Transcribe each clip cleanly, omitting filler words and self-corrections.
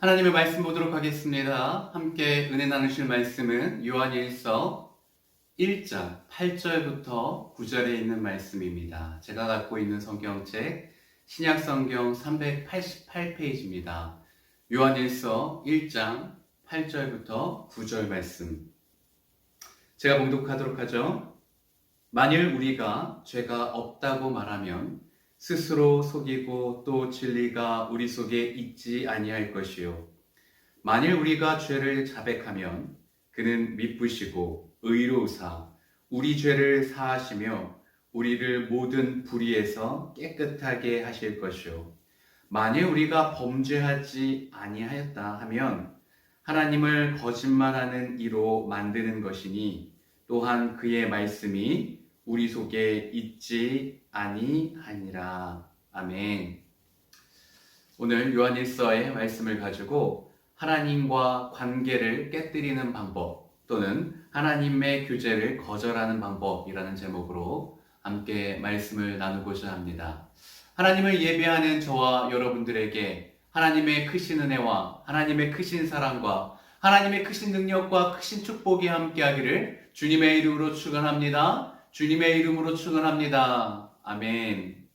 하나님의 말씀 보도록 하겠습니다. 함께 은혜 나누실 말씀은 요한일서 1장 8절부터 9절에 있는 말씀입니다. 제가 갖고 있는 성경책 신약성경 388페이지입니다. 요한일서 1장 8절부터 9절 말씀 제가 봉독하도록 하죠. 만일 우리가 죄가 없다고 말하면 스스로 속이고 또 진리가 우리 속에 있지 아니할 것이요. 만일 우리가 죄를 자백하면 그는 미쁘시고 의로우사 우리 죄를 사하시며 우리를 모든 불의에서 깨끗하게 하실 것이요. 만일 우리가 범죄하지 아니하였다 하면 하나님을 거짓말하는 이로 만드는 것이니 또한 그의 말씀이 우리 속에 있지 아니하니라. 아멘. 오늘 요한일서의 말씀을 가지고 하나님과 관계를 깨뜨리는 방법 또는 하나님의 규제를 거절하는 방법이라는 제목으로 함께 말씀을 나누고자 합니다. 하나님을 예배하는 저와 여러분들에게 하나님의 크신 은혜와 하나님의 크신 사랑과 하나님의 크신 능력과 크신 축복이 함께하기를 주님의 이름으로 축원합니다. 주님의 이름으로 축원합니다. 아멘.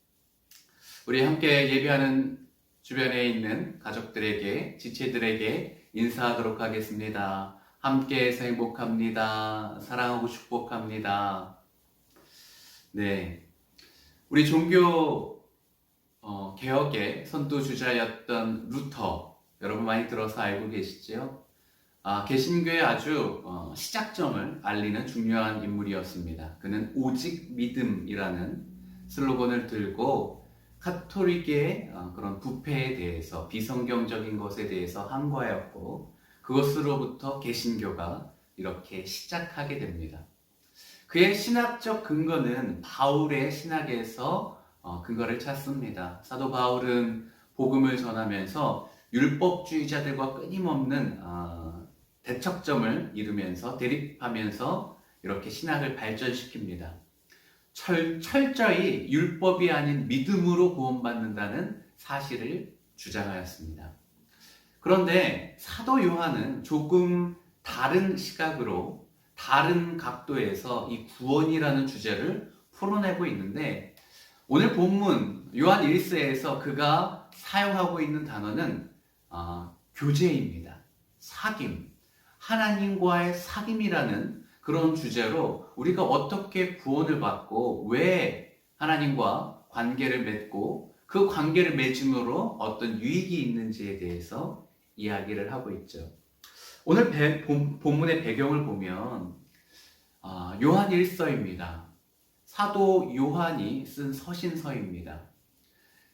우리 함께 예배하는 주변에 있는 가족들에게, 지체들에게 인사하도록 하겠습니다. 함께해서 행복합니다. 사랑하고 축복합니다. 네, 우리 종교 개혁의 선두주자였던 루터, 여러분 많이 들어서 알고 계시죠? 개신교의 아주 시작점을 알리는 중요한 인물이었습니다. 그는 오직 믿음이라는 슬로건을 들고 카톨릭의 그런 부패에 대해서, 비성경적인 것에 대해서 항거하였고 그것으로부터 개신교가 이렇게 시작하게 됩니다. 그의 신학적 근거는 바울의 신학에서 근거를 찾습니다. 사도 바울은 복음을 전하면서 율법주의자들과 끊임없는 대척점을 이루면서 대립하면서 이렇게 신학을 발전시킵니다. 철저히 율법이 아닌 믿음으로 구원받는다는 사실을 주장하였습니다. 그런데 사도 요한은 조금 다른 시각으로 다른 각도에서 이 구원이라는 주제를 풀어내고 있는데 오늘 본문 요한 1서에서 그가 사용하고 있는 단어는 교제입니다. 사귐. 하나님과의 사귐이라는 그런 주제로 우리가 어떻게 구원을 받고 왜 하나님과 관계를 맺고 그 관계를 맺음으로 어떤 유익이 있는지에 대해서 이야기를 하고 있죠. 오늘 본문의 배경을 보면 요한 1서입니다. 사도 요한이 쓴 서신서입니다.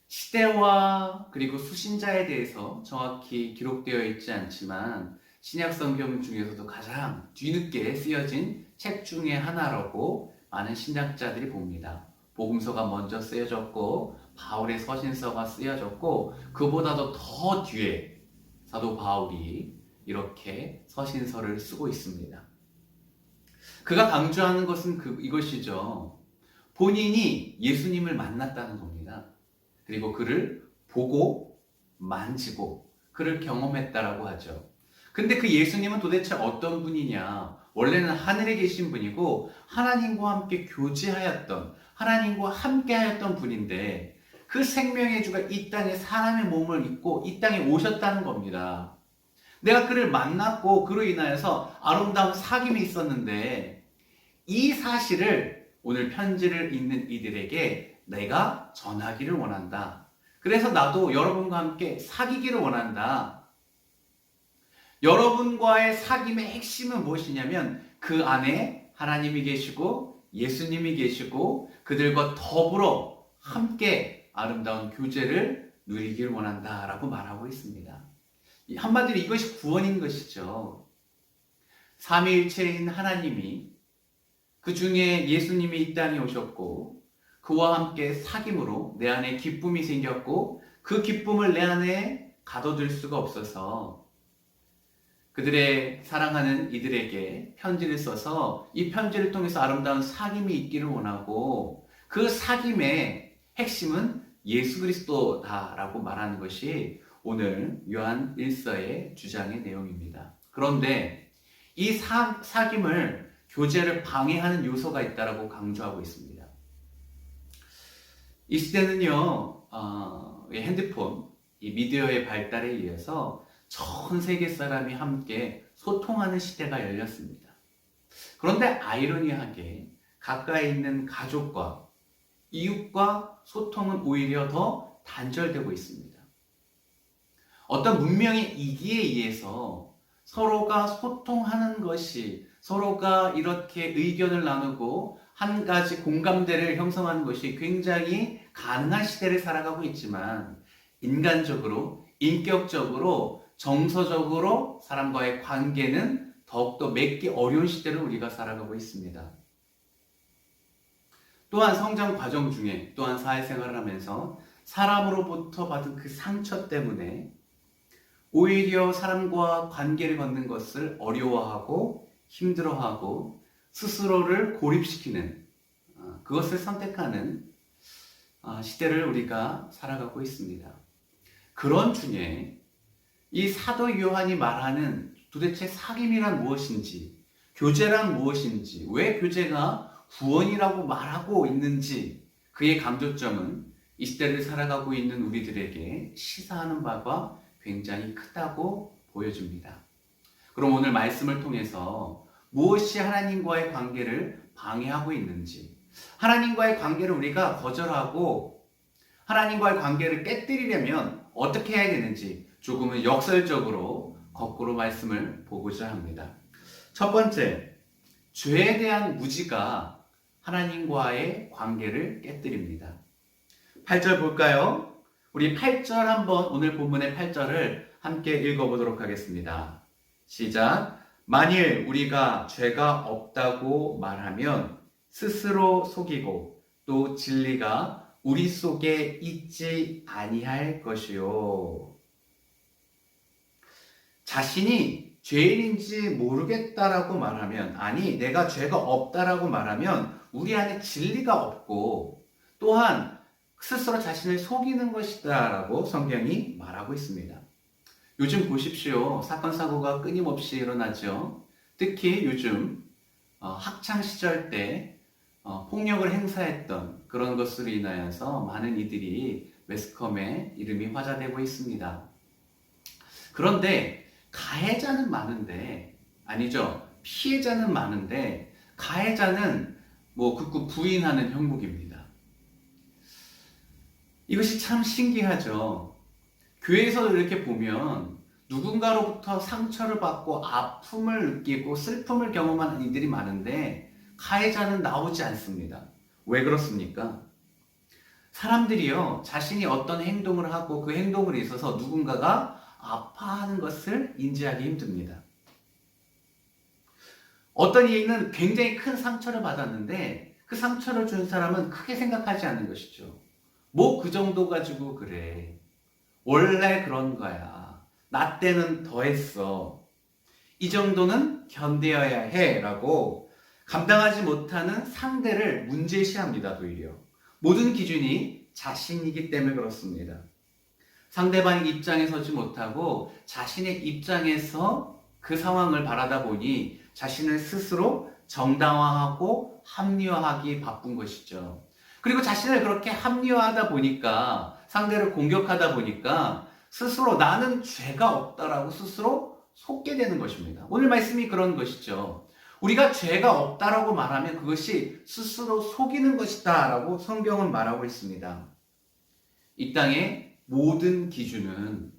시대와 그리고 수신자에 대해서 정확히 기록되어 있지 않지만 신약 성경 중에서도 가장 뒤늦게 쓰여진 책 중에 하나라고 많은 신학자들이 봅니다. 복음서가 먼저 쓰여졌고 바울의 서신서가 쓰여졌고 그보다도 더 뒤에 사도 바울이 이렇게 서신서를 쓰고 있습니다. 그가 강조하는 것은 이것이죠. 본인이 예수님을 만났다는 겁니다. 그리고 그를 보고 만지고 그를 경험했다라고 하죠. 근데 그 예수님은 도대체 어떤 분이냐? 원래는 하늘에 계신 분이고 하나님과 함께 교제하였던, 하나님과 함께 하였던 분인데 그 생명의 주가 이 땅에 사람의 몸을 입고 이 땅에 오셨다는 겁니다. 내가 그를 만났고 그로 인하여서 아름다운 사귐이 있었는데 이 사실을 오늘 편지를 읽는 이들에게 내가 전하기를 원한다. 그래서 나도 여러분과 함께 사귀기를 원한다. 여러분과의 사귐의 핵심은 무엇이냐면 그 안에 하나님이 계시고 예수님이 계시고 그들과 더불어 함께 아름다운 교제를 누리길 원한다라고 말하고 있습니다. 한마디로 이것이 구원인 것이죠. 삼위일체인 하나님이 그 중에 예수님이 이 땅에 오셨고 그와 함께 사귐으로 내 안에 기쁨이 생겼고 그 기쁨을 내 안에 가둬둘 수가 없어서 그들의 사랑하는 이들에게 편지를 써서 이 편지를 통해서 아름다운 사귐이 있기를 원하고 그 사귐의 핵심은 예수 그리스도다라고 말하는 것이 오늘 요한 1서의 주장의 내용입니다. 그런데 이 사귐을 교제를 방해하는 요소가 있다고 강조하고 있습니다. 이 시대는요, 이 핸드폰, 이 미디어의 발달에 의해서 전 세계 사람이 함께 소통하는 시대가 열렸습니다. 그런데 아이러니하게 가까이 있는 가족과 이웃과 소통은 오히려 더 단절되고 있습니다. 어떤 문명의 이기에 의해서 서로가 소통하는 것이, 서로가 이렇게 의견을 나누고 한 가지 공감대를 형성하는 것이 굉장히 가능한 시대를 살아가고 있지만, 인간적으로, 인격적으로, 정서적으로 사람과의 관계는 더욱더 맺기 어려운 시대를 우리가 살아가고 있습니다. 또한 성장 과정 중에, 또한 사회생활을 하면서 사람으로부터 받은 그 상처 때문에 오히려 사람과 관계를 걷는 것을 어려워하고 힘들어하고 스스로를 고립시키는, 그것을 선택하는 시대를 우리가 살아가고 있습니다. 그런 중에 이 사도 요한이 말하는 도대체 사귐이란 무엇인지, 교제란 무엇인지, 왜 교제가 구원이라고 말하고 있는지, 그의 강조점은 이 시대를 살아가고 있는 우리들에게 시사하는 바가 굉장히 크다고 보여줍니다. 그럼 오늘 말씀을 통해서 무엇이 하나님과의 관계를 방해하고 있는지, 하나님과의 관계를 우리가 거절하고 하나님과의 관계를 깨뜨리려면 어떻게 해야 되는지 조금은 역설적으로 거꾸로 말씀을 보고자 합니다. 첫 번째, 죄에 대한 무지가 하나님과의 관계를 깨뜨립니다. 8절 볼까요? 우리 8절 한번, 오늘 본문의 8절을 함께 읽어보도록 하겠습니다. 시작. 만일 우리가 죄가 없다고 말하면 스스로 속이고 또 진리가 우리 속에 있지 아니할 것이요. 자신이 죄인인지 모르겠다라고 말하면, 아니 내가 죄가 없다라고 말하면 우리 안에 진리가 없고 또한 스스로 자신을 속이는 것이다 라고 성경이 말하고 있습니다. 요즘 보십시오. 사건 사고가 끊임없이 일어나죠. 특히 요즘 학창시절 때 폭력을 행사했던 그런 것으로 인하여서 많은 이들이 매스컴에 이름이 화제되고 있습니다. 그런데 가해자는 많은데, 아니죠, 피해자는 많은데 가해자는 극구 부인하는 형국입니다. 이것이 참 신기하죠. 교회에서 이렇게 보면 누군가로부터 상처를 받고 아픔을 느끼고 슬픔을 경험하는 이들이 많은데 가해자는 나오지 않습니다. 왜 그렇습니까? 사람들이요, 자신이 어떤 행동을 하고 그 행동으로 있어서 누군가가 아파하는 것을 인지하기 힘듭니다. 어떤 이는 굉장히 큰 상처를 받았는데 그 상처를 준 사람은 크게 생각하지 않는 것이죠. 뭐 그 정도 가지고 그래. 원래 그런 거야. 나 때는 더했어. 이 정도는 견뎌야 해. 라고 감당하지 못하는 상대를 문제시합니다. 오히려. 모든 기준이 자신이기 때문에 그렇습니다. 상대방의 입장에 서지 못하고 자신의 입장에서 그 상황을 바라다 보니 자신을 스스로 정당화하고 합리화하기 바쁜 것이죠. 그리고 자신을 그렇게 합리화하다 보니까, 상대를 공격하다 보니까 스스로 나는 죄가 없다라고 스스로 속게 되는 것입니다. 오늘 말씀이 그런 것이죠. 우리가 죄가 없다라고 말하면 그것이 스스로 속이는 것이다 라고 성경은 말하고 있습니다. 이 땅의 모든 기준은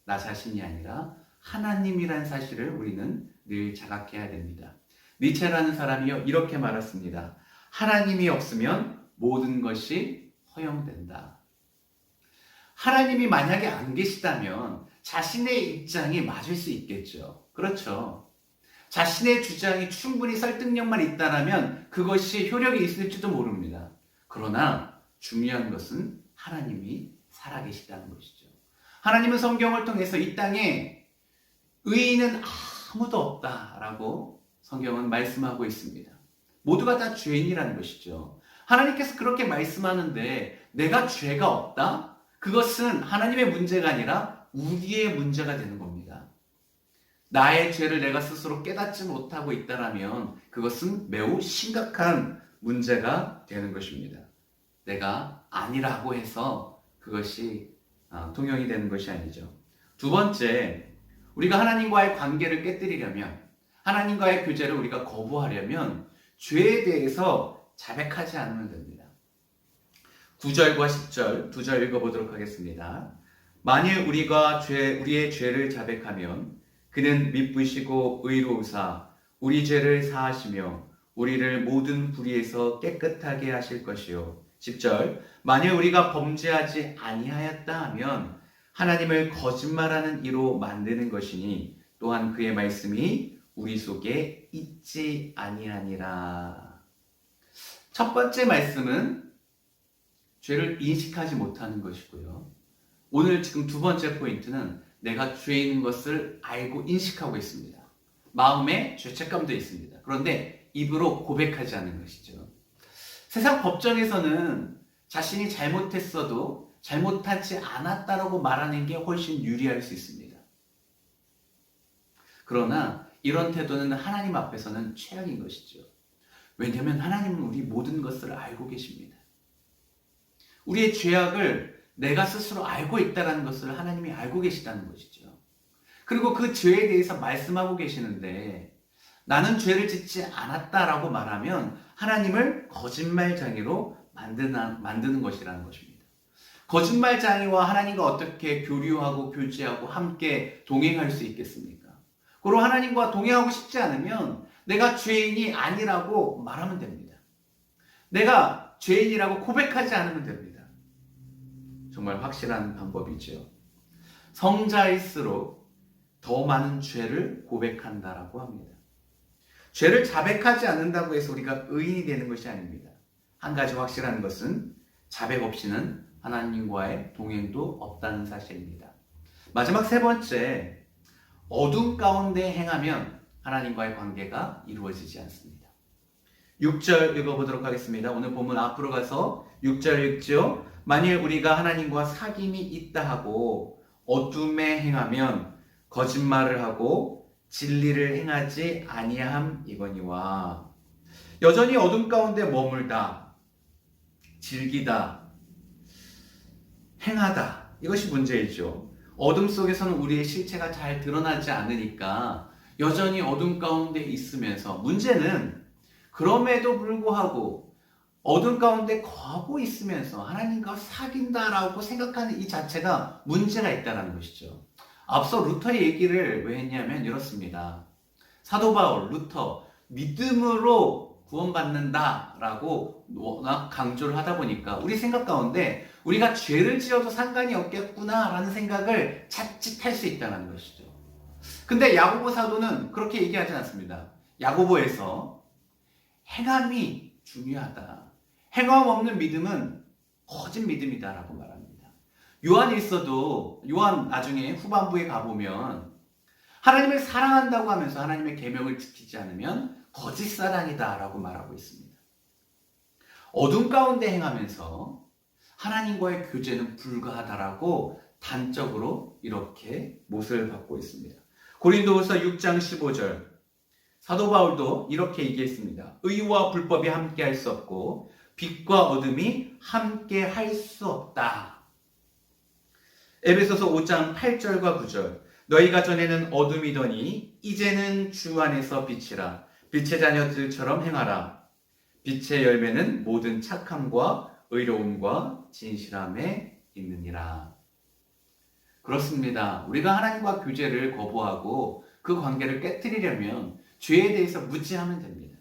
나 자신이 아니라 하나님이라는 사실을 우리는 늘 자각해야 됩니다. 니체라는 사람이요, 이렇게 말했습니다. 하나님이 없으면 모든 것이 허용된다. 하나님이 만약에 안 계시다면 자신의 입장이 맞을 수 있겠죠. 그렇죠. 자신의 주장이 충분히 설득력만 있다면 그것이 효력이 있을지도 모릅니다. 그러나 중요한 것은 하나님이 살아계시다는 것이죠. 하나님은 성경을 통해서 이 땅에 의인은 아무도 없다라고 성경은 말씀하고 있습니다. 모두가 다 죄인이라는 것이죠. 하나님께서 그렇게 말씀하는데 내가 죄가 없다? 그것은 하나님의 문제가 아니라 우리의 문제가 되는 겁니다. 나의 죄를 내가 스스로 깨닫지 못하고 있다라면 그것은 매우 심각한 문제가 되는 것입니다. 내가 아니라고 해서 그것이 통용이 되는 것이 아니죠. 두 번째, 우리가 하나님과의 관계를 깨뜨리려면, 하나님과의 교제를 우리가 거부하려면 죄에 대해서 자백하지 않으면 됩니다. 9절과 10절 두 절 읽어보도록 하겠습니다. 만일 우리가 우리의 죄를 자백하면 그는 미쁘시고 의로우사 우리 죄를 사하시며 우리를 모든 불의에서 깨끗하게 하실 것이요. 10절 만일 우리가 범죄하지 아니하였다 하면 하나님을 거짓말하는 이로 만드는 것이니 또한 그의 말씀이 우리 속에 있지 아니하니라. 첫 번째 말씀은 죄를 인식하지 못하는 것이고요. 오늘 지금 두 번째 포인트는 내가 죄인 것을 알고 인식하고 있습니다. 마음에 죄책감도 있습니다. 그런데 입으로 고백하지 않는 것이죠. 세상 법정에서는 자신이 잘못했어도 잘못하지 않았다라고 말하는 게 훨씬 유리할 수 있습니다. 그러나 이런 태도는 하나님 앞에서는 최악인 것이죠. 왜냐하면 하나님은 우리 모든 것을 알고 계십니다. 우리의 죄악을 내가 스스로 알고 있다는 것을 하나님이 알고 계시다는 것이죠. 그리고 그 죄에 대해서 말씀하고 계시는데 나는 죄를 짓지 않았다라고 말하면 하나님을 거짓말쟁이로 만드는 것이라는 것입니다. 거짓말쟁이와 하나님과 어떻게 교류하고 교제하고 함께 동행할 수 있겠습니까? 그리고 하나님과 동행하고 싶지 않으면 내가 죄인이 아니라고 말하면 됩니다. 내가 죄인이라고 고백하지 않으면 됩니다. 정말 확실한 방법이죠. 성자일수록 더 많은 죄를 고백한다라고 합니다. 죄를 자백하지 않는다고 해서 우리가 의인이 되는 것이 아닙니다. 한 가지 확실한 것은 자백 없이는 하나님과의 동행도 없다는 사실입니다. 마지막 세 번째, 어둠 가운데 행하면 하나님과의 관계가 이루어지지 않습니다. 6절 읽어보도록 하겠습니다. 오늘 본문 앞으로 가서 6절 읽죠. 만일 우리가 하나님과 사귐이 있다 하고 어둠에 행하면 거짓말을 하고 진리를 행하지 아니함이거니와. 여전히 어둠 가운데 머물다, 즐기다, 행하다, 이것이 문제이죠. 어둠 속에서는 우리의 실체가 잘 드러나지 않으니까 여전히 어둠 가운데 있으면서, 문제는 그럼에도 불구하고 어둠 가운데 거하고 있으면서 하나님과 사귄다라고 생각하는 이 자체가 문제가 있다는 것이죠. 앞서 루터의 얘기를 왜 했냐면 이렇습니다. 사도 바울, 루터, 믿음으로 구원받는다라고 워낙 강조를 하다 보니까 우리 생각 가운데 우리가 죄를 지어도 상관이 없겠구나라는 생각을 자칫할 수 있다는 것이죠. 근데 야고보 사도는 그렇게 얘기하지 않습니다. 야고보에서 행함이 중요하다. 행함 없는 믿음은 거짓 믿음이다라고 말합니다. 요한 나중에 후반부에 가보면 하나님을 사랑한다고 하면서 하나님의 계명을 지키지 않으면 거짓 사랑이다라고 말하고 있습니다. 어둠 가운데 행하면서 하나님과의 교제는 불가하다라고 단적으로 이렇게 못을 받고 있습니다. 고린도후서 6장 15절 사도 바울도 이렇게 얘기했습니다. 의와 불법이 함께 할 수 없고 빛과 어둠이 함께 할 수 없다. 에베소서 5장 8절과 9절 너희가 전에는 어둠이더니 이제는 주 안에서 빛이라. 빛의 자녀들처럼 행하라. 빛의 열매는 모든 착함과 의로움과 진실함에 있느니라. 그렇습니다. 우리가 하나님과 교제를 거부하고 그 관계를 깨뜨리려면 죄에 대해서 무지하면 됩니다.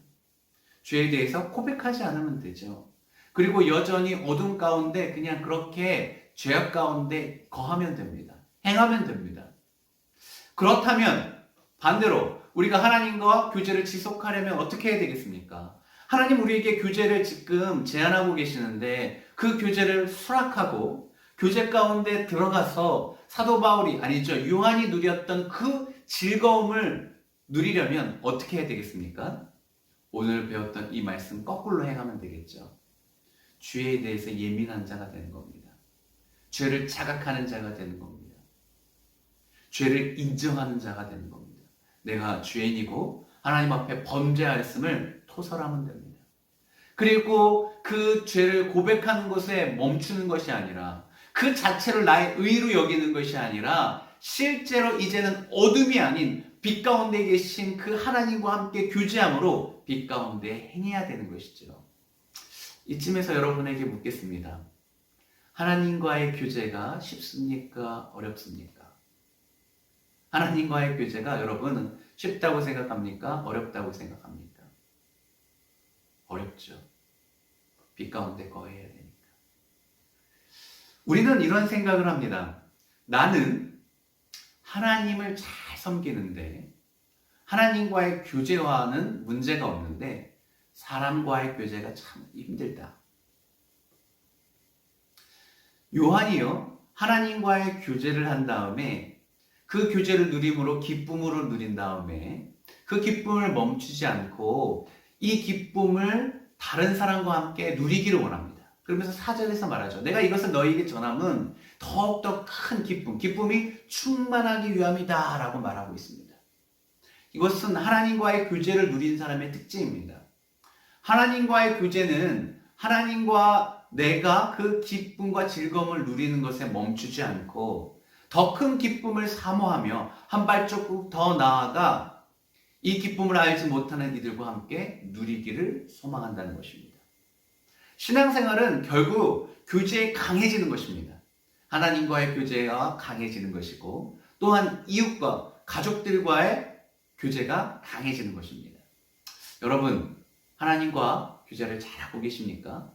죄에 대해서 고백하지 않으면 되죠. 그리고 여전히 어둠 가운데 그냥 그렇게 죄악 가운데 거하면 됩니다. 행하면 됩니다. 그렇다면 반대로 우리가 하나님과 교제를 지속하려면 어떻게 해야 되겠습니까? 하나님 우리에게 교제를 지금 제안하고 계시는데 그 교제를 수락하고 교제 가운데 들어가서 사도 바울이 아니죠. 요한이 누렸던 그 즐거움을 누리려면 어떻게 해야 되겠습니까? 오늘 배웠던 이 말씀 거꾸로 행하면 되겠죠. 죄에 대해서 예민한 자가 되는 겁니다. 죄를 자각하는 자가 되는 겁니다. 죄를 인정하는 자가 되는 겁니다. 내가 죄인이고 하나님 앞에 범죄하였음을 토설하면 됩니다. 그리고 그 죄를 고백하는 것에 멈추는 것이 아니라 그 자체를 나의 의로 여기는 것이 아니라 실제로 이제는 어둠이 아닌 빛 가운데 계신 그 하나님과 함께 교제함으로 빛 가운데 행해야 되는 것이죠. 이쯤에서 여러분에게 묻겠습니다. 하나님과의 교제가 쉽습니까? 어렵습니까? 하나님과의 교제가 여러분은 쉽다고 생각합니까? 어렵다고 생각합니까? 어렵죠. 빛 가운데 거해야 되니까. 우리는 이런 생각을 합니다. 나는 하나님을 잘 섬기는데 하나님과의 교제와는 문제가 없는데 사람과의 교제가 참 힘들다. 요한이요, 하나님과의 교제를 한 다음에 그 교제를 누림으로 기쁨으로 누린 다음에 그 기쁨을 멈추지 않고 이 기쁨을 다른 사람과 함께 누리기를 원합니다. 그러면서 4절에서 말하죠. 내가 이것을 너희에게 전함은 더욱더 큰 기쁨, 기쁨이 충만하기 위함이다 라고 말하고 있습니다. 이것은 하나님과의 교제를 누린 사람의 특징입니다. 하나님과의 교제는 하나님과 내가 그 기쁨과 즐거움을 누리는 것에 멈추지 않고 더 큰 기쁨을 사모하며 한 발자국 더 나아가 이 기쁨을 알지 못하는 이들과 함께 누리기를 소망한다는 것입니다. 신앙생활은 결국 교제에 강해지는 것입니다. 하나님과의 교제가 강해지는 것이고 또한 이웃과 가족들과의 교제가 강해지는 것입니다. 여러분, 하나님과 교제를 잘하고 계십니까?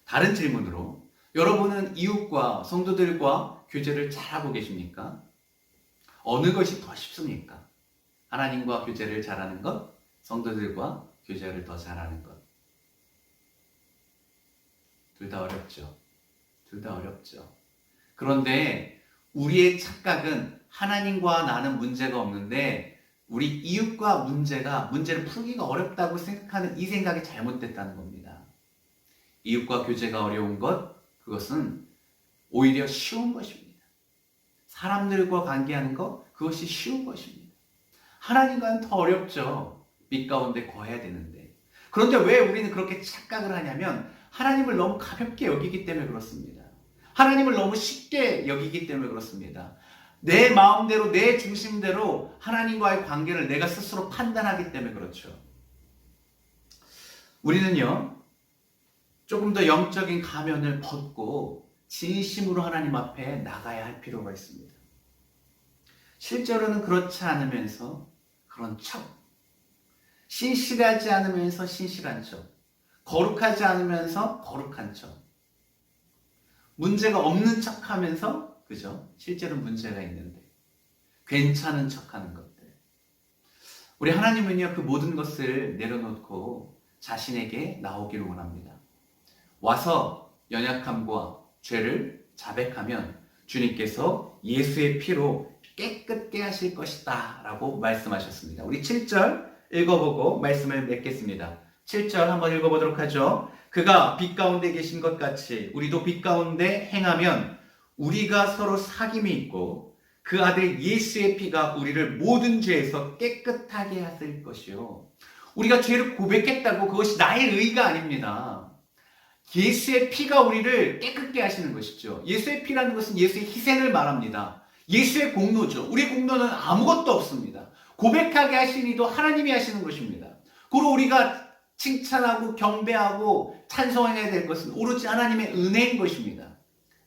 다른 질문으로, 여러분은 이웃과 성도들과 교제를 잘하고 계십니까? 어느 것이 더 쉽습니까? 하나님과 교제를 잘하는 것, 성도들과 교제를 더 잘하는 것. 둘 다 어렵죠. 둘 다 어렵죠. 그런데 우리의 착각은 하나님과 나는 문제가 없는데 우리 이웃과 문제를 풀기가 어렵다고 생각하는 이 생각이 잘못됐다는 겁니다. 이웃과 교제가 어려운 것, 그것은 오히려 쉬운 것입니다. 사람들과 관계하는 것, 그것이 쉬운 것입니다. 하나님과는 더 어렵죠. 빛 가운데 거해야 되는데. 그런데 왜 우리는 그렇게 착각을 하냐면 하나님을 너무 가볍게 여기기 때문에 그렇습니다. 하나님을 너무 쉽게 여기기 때문에 그렇습니다. 내 마음대로, 내 중심대로 하나님과의 관계를 내가 스스로 판단하기 때문에 그렇죠. 우리는요, 조금 더 영적인 가면을 벗고 진심으로 하나님 앞에 나가야 할 필요가 있습니다. 실제로는 그렇지 않으면서 그런 척, 신실하지 않으면서 신실한 척, 거룩하지 않으면서 거룩한 척, 문제가 없는 척 하면서, 그죠? 실제로 문제가 있는데 괜찮은 척 하는 것들. 우리 하나님은요, 그 모든 것을 내려놓고 자신에게 나오기를 원합니다. 와서 연약함과 죄를 자백하면 주님께서 예수의 피로 깨끗게 하실 것이다 라고 말씀하셨습니다. 우리 7절 읽어보고 말씀을 맺겠습니다. 7절 한번 읽어보도록 하죠. 그가 빛 가운데 계신 것 같이 우리도 빛 가운데 행하면 우리가 서로 사귐이 있고 그 아들 예수의 피가 우리를 모든 죄에서 깨끗하게 하실 것이요. 우리가 죄를 고백했다고 그것이 나의 의가 아닙니다. 예수의 피가 우리를 깨끗게 하시는 것이죠. 예수의 피라는 것은 예수의 희생을 말합니다. 예수의 공로죠. 우리 공로는 아무것도 없습니다. 고백하게 하신 이도 하나님이 하시는 것입니다. 그리고 우리가 칭찬하고 경배하고 찬송해야 될 것은 오로지 하나님의 은혜인 것입니다.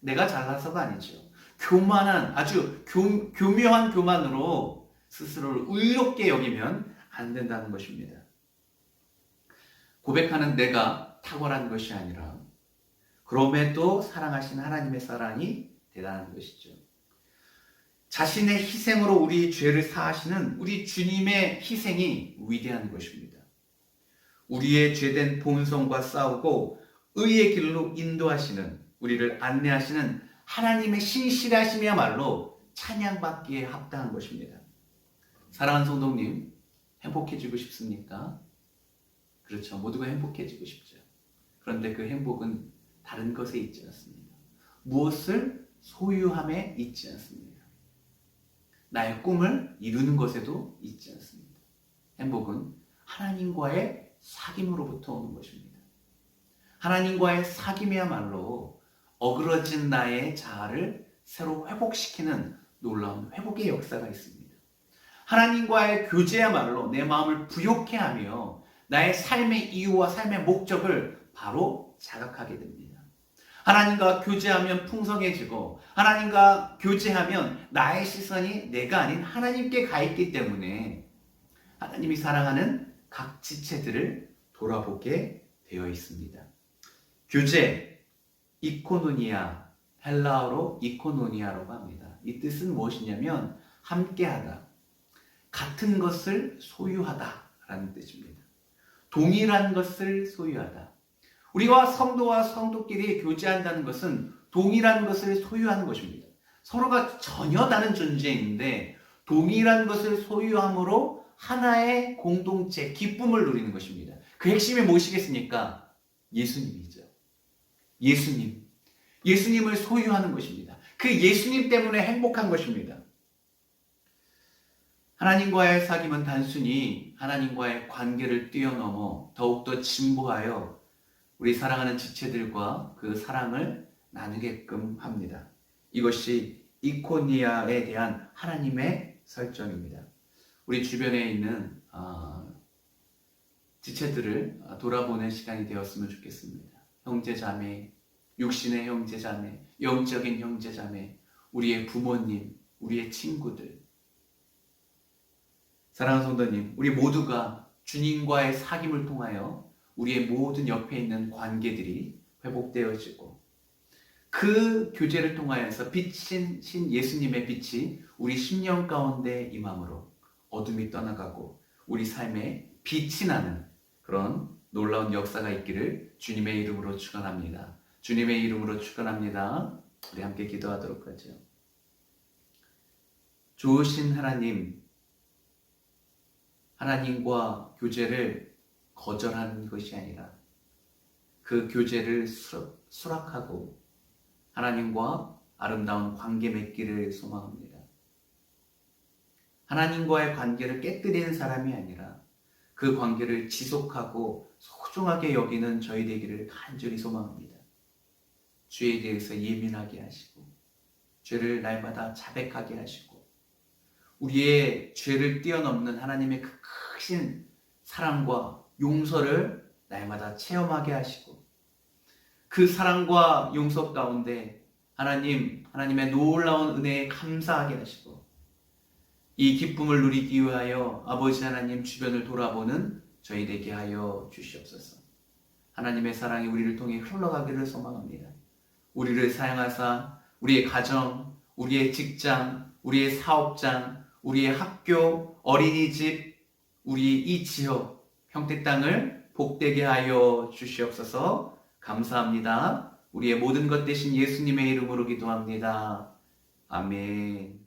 내가 잘나서가 아니죠. 교만한, 아주 교묘한 교만으로 스스로를 의롭게 여기면 안 된다는 것입니다. 고백하는 내가 탁월한 것이 아니라 그럼에도 사랑하신 하나님의 사랑이 대단한 것이죠. 자신의 희생으로 우리 죄를 사하시는 우리 주님의 희생이 위대한 것입니다. 우리의 죄된 본성과 싸우고 의의 길로 인도하시는, 우리를 안내하시는 하나님의 신실하심이야말로 찬양받기에 합당한 것입니다. 사랑하는 성도님, 행복해지고 싶습니까? 그렇죠. 모두가 행복해지고 싶죠. 그런데 그 행복은 다른 것에 있지 않습니다. 무엇을 소유함에 있지 않습니다. 나의 꿈을 이루는 것에도 있지 않습니다. 행복은 하나님과의 사귐으로부터 오는 것입니다. 하나님과의 사귐이야말로 어그러진 나의 자아를 새로 회복시키는 놀라운 회복의 역사가 있습니다. 하나님과의 교제야말로 내 마음을 부욕해 하며 나의 삶의 이유와 삶의 목적을 바로 자각하게 됩니다. 하나님과 교제하면 풍성해지고 하나님과 교제하면 나의 시선이 내가 아닌 하나님께 가 있기 때문에 하나님이 사랑하는 각 지체들을 돌아보게 되어 있습니다. 교제, 이코노니아, 헬라어로 이코노니아라고 합니다. 이 뜻은 무엇이냐면 함께하다, 같은 것을 소유하다라는 뜻입니다. 동일한 것을 소유하다. 우리와 성도끼리 교제한다는 것은 동일한 것을 소유하는 것입니다. 서로가 전혀 다른 존재인데 동일한 것을 소유함으로 하나의 공동체, 기쁨을 누리는 것입니다. 그 핵심이 무엇이겠습니까? 예수님이죠. 예수님. 예수님을 소유하는 것입니다. 그 예수님 때문에 행복한 것입니다. 하나님과의 사귐은 단순히 하나님과의 관계를 뛰어넘어 더욱더 진보하여 우리 사랑하는 지체들과 그 사랑을 나누게끔 합니다. 이것이 이코니아에 대한 하나님의 설정입니다. 우리 주변에 있는 지체들을 돌아보는 시간이 되었으면 좋겠습니다. 형제자매, 육신의 형제자매, 영적인 형제자매, 우리의 부모님, 우리의 친구들. 사랑하는 성도님, 우리 모두가 주님과의 사귐을 통하여 우리의 모든 옆에 있는 관계들이 회복되어지고 그 교제를 통하여서 빛인 예수님의 빛이 우리 심령 가운데 임함으로 어둠이 떠나가고 우리 삶에 빛이 나는 그런 놀라운 역사가 있기를 주님의 이름으로 축원합니다. 주님의 이름으로 축원합니다. 우리 함께 기도하도록 하죠. 좋으신 하나님, 하나님과 교제를 거절하는 것이 아니라 그 교제를 수락하고 하나님과 아름다운 관계 맺기를 소망합니다. 하나님과의 관계를 깨뜨리는 사람이 아니라 그 관계를 지속하고 소중하게 여기는 저희 되기를 간절히 소망합니다. 죄에 대해서 예민하게 하시고 죄를 날마다 자백하게 하시고 우리의 죄를 뛰어넘는 하나님의 그 크신 사랑과 용서를 날마다 체험하게 하시고 그 사랑과 용서 가운데 하나님의 놀라운 은혜에 감사하게 하시고 이 기쁨을 누리기 위하여 아버지 하나님 주변을 돌아보는 저희 되게 하여 주시옵소서. 하나님의 사랑이 우리를 통해 흘러가기를 소망합니다. 우리를 사용하사 우리의 가정, 우리의 직장, 우리의 사업장, 우리의 학교, 어린이집, 우리 이 지역 평택 땅을 복되게 하여 주시옵소서. 감사합니다. 우리의 모든 것 되신 예수님의 이름으로 기도합니다. 아멘.